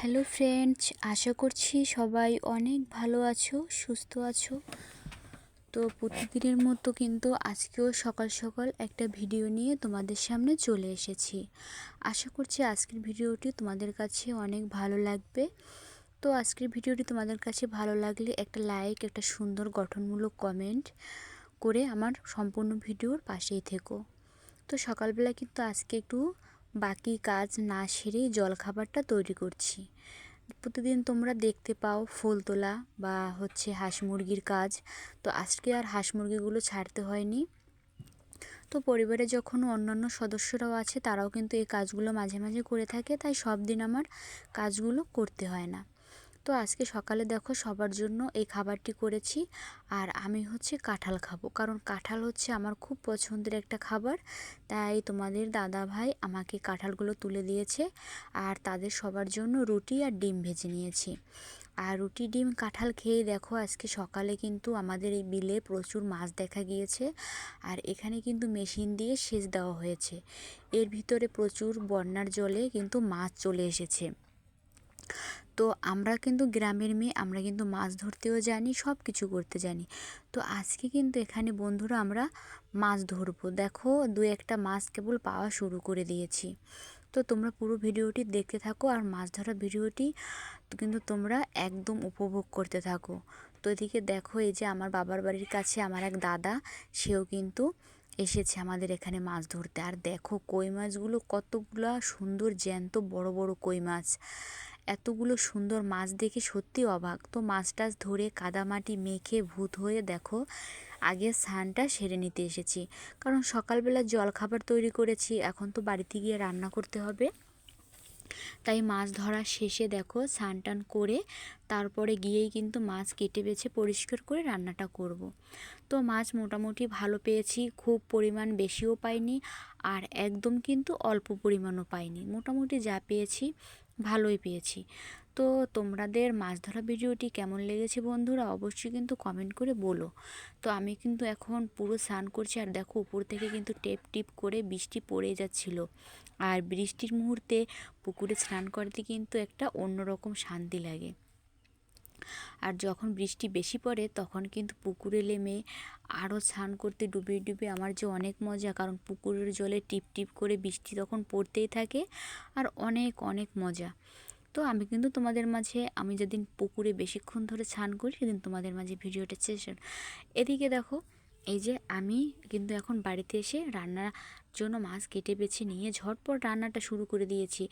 Hello friends, আশা করছি সবাই অনেক ভালো আছো, সুস্থ আছো। তো প্রতিদিনের মতো কিন্তু আজকেও সকাল সকাল একটা ভিডিও নিয়ে তোমাদের সামনে চলে এসেছি। আশা করছি আজকের ভিডিওটি তোমাদের কাছে অনেক ভালো লাগবে। তো আজকের ভিডিওটি তোমাদের কাছে ভালো লাগলে একটা লাইক, একটা সুন্দর গঠনমূলক কমেন্ট করে আমার সম্পূর্ণ ভিডিওর পাশেই থেকো। তো সকালবেলা কিন্তু আজকে একটু বাকি কাজ না সেরেই জলখাবারটা তৈরি করছি। প্রতিদিন তোমরা দেখতে পাও ফুল তোলা বা হাঁস মুরগির কাজ। তো আজকে আর হাঁস মুরগিগুলো ছাড়তে হয়নি। তো পরিবারে যখন অন্যান্য সদস্যরাও আছে তারাও কিন্তু এই কাজগুলো মাঝে মাঝে করে থাকে, তাই সব দিন আমার কাজগুলো করতে হয় না। তো আজকে সকালে দেখো সবার জন্য এই খাবারটি করেছি। আর আমি কাঁঠাল খাবো, কারণ কাঁঠাল আমার খুব পছন্দের একটা খাবার। তাই তোমাদের দাদা ভাই আমাকে কাঁঠালগুলো তুলে দিয়েছে, আর তাদের সবার জন্য রুটি আর ডিম ভেজে নিয়েছি। আর রুটি ডিম কাঁঠাল খেয়ে দেখো আজকে সকালে কিন্তু আমাদের এই বিলে প্রচুর মাছ দেখা গিয়েছে। আর এখানে কিন্তু মেশিন দিয়ে সেচ দেওয়া হয়েছে। এর ভিতরে প্রচুর বন্যার জলে কিন্তু মাছ চলে এসেছে। তো আমরা কিন্তু গ্রামের মেয়ে, আমরা কিন্তু মাছ ধরতেও জানি, সব কিছু করতে জানি। তো আজকে কিন্তু এখানে বন্ধুরা আমরা মাছ ধরবো। দেখো দু একটা মাছ কেবল পাওয়া শুরু করে দিয়েছি। তো তোমরা পুরো ভিডিওটি দেখতে থাকো, আর মাছ ধরা ভিডিওটি কিন্তু তোমরা একদম উপভোগ করতে থাকো। তো এদিকে দেখো এই যে আমার বাবার বাড়ির কাছে আমার এক দাদা, সেও কিন্তু এসেছে আমাদের এখানে মাছ ধরতে। আর দেখো কই মাছগুলো কতগুলো সুন্দর জ্যান্ত বড় বড় কই মাছ। এতগুলো সুন্দর মাছ দেখে সত্যি অবাক। তো মাছ টাছ ধরে কাদামাটি মেখে ভূত হয়ে দেখো আগে স্নানটা সেরে নিতে এসেছি, কারণ সকালবেলা জলখাবার তৈরি করেছি, এখন তো বাড়িতে গিয়ে রান্না করতে হবে। তাই মাছ ধরা শেষে দেখো স্নান টান করে তারপরে গিয়েই কিন্তু মাছ কেটে বেছে পরিষ্কার করে রান্নাটা করব। তো মাছ মোটামুটি ভালো পেয়েছি, খুব পরিমাণ বেশিও পাইনি, আর একদম কিন্তু অল্প পরিমাণও পাইনি। মোটামুটি যা পেয়েছি ভালোই পেয়েছি। তো তোমাদের মাছ ধরা ভিডিওটি কেমন লেগেছে বন্ধুরা, অবশ্যই কিন্তু কমেন্ট করে বলো। তো আমি কিন্তু এখন পুরো স্নান করছি, আর দেখো উপর থেকে কিন্তু টেপ টিপ করে বৃষ্টি পড়ে যাচ্ছিল। আর বৃষ্টির মুহূর্তে পুকুরে স্নান করতে কিন্তু একটা অন্যরকম শান্তি লাগে। আর যখন বৃষ্টি বেশি পড়ে তখন কিন্তু পুকুরে নেমে আরও স্নান করতে ডুবে ডুবে আমার যে অনেক মজা, কারণ পুকুরের জলে টিপ টিপ করে বৃষ্টি তখন পড়তেই থাকে, আর অনেক অনেক মজা। তো আমি কিন্তু তোমাদের মাঝে, আমি যেদিন পুকুরে বেশিক্ষণ ধরে স্নান করি সেদিন তোমাদের মাঝে ভিডিওটা শেষ। এদিকে দেখো এই যে আমি কিন্তু এখন বাড়িতে এসে রান্নার জন্য মাছ কেটে বেছে নিয়ে ঝটপট রান্নাটা শুরু করে দিয়েছি।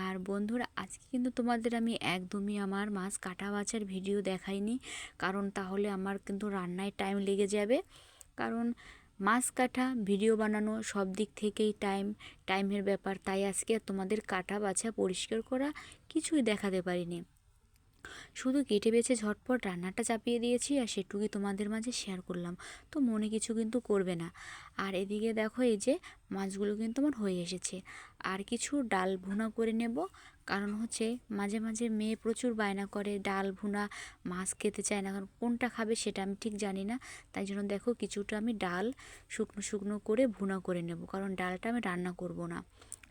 আর বন্ধুরা আজকে কিন্তু তোমাদের আমি একদমই আমার মাছ কাটা বাছার ভিডিও দেখাইনি, কারণ তাহলে আমার কিন্তু রান্নায় টাইম লেগে যাবে। কারণ মাছ কাটা, ভিডিও বানানো সব দিক থেকেই টাইমের ব্যাপার। তাই আজকে তোমাদের কাটা বাছা পরিষ্কার করা কিছুই দেখাতে পারিনি, শুধু কেটে বেছে ঝটপট রান্নাটা চাপিয়ে দিয়েছি, আর সেটুকুই তোমাদের মাঝে শেয়ার করলাম। তো মনে কিছু কিন্তু করবে না। আর এদিকে দেখো এই যে মাছগুলো কিন্তু আমার হয়ে এসেছে। আর কিছু ডাল ভুনা করে নেব, কারণ মাঝে মাঝে মেয়ে প্রচুর বায়না করে ডাল ভুনা, মাছ খেতে চায় না, কারণ কোনটা খাবে সেটা আমি ঠিক জানি না। তাই জন্য দেখো কিছুটা আমি ডাল শুকনো শুকনো করে ভুনা করে নেব, কারণ ডালটা আমি রান্না করব না।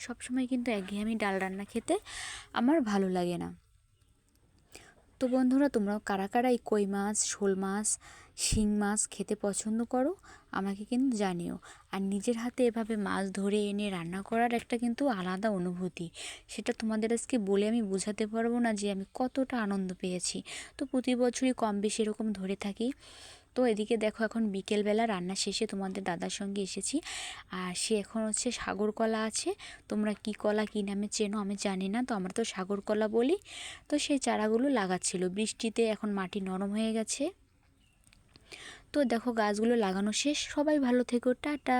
সবসময় কিন্তু একঘেয়েমি ডাল রান্না খেতে আমার ভালো লাগে না। তো বন্ধুরা তোমরাও কারা কারা এই কই মাছ, শোল মাছ, শিং মাছ খেতে পছন্দ করো আমাকে কিন্তু জানিও। আর নিজের হাতে এভাবে মাছ ধরে এনে রান্না করার একটা কিন্তু আলাদা অনুভূতি, সেটা তোমাদের আজকে বলে আমি বোঝাতে পারবো না যে আমি কতটা আনন্দ পেয়েছি। তো প্রতি বছরই কম বেশি এরকম ধরে থাকি। তো এদিকে দেখো এখন বিকেলবেলা রান্না শেষে তোমাদের দাদার সঙ্গে এসেছি। আর সে এখন সাগর কলা আছে, তোমরা কি কলা কী নামে চেনো আমি জানি না, তো আমরা তো সাগর কলা বলি। তো সেই চারাগুলো লাগাচ্ছিল, বৃষ্টিতে এখন মাটি নরম হয়ে গেছে। তো দেখো গাছগুলো লাগানো শেষ। সবাই ভালো থেকো, টাটা।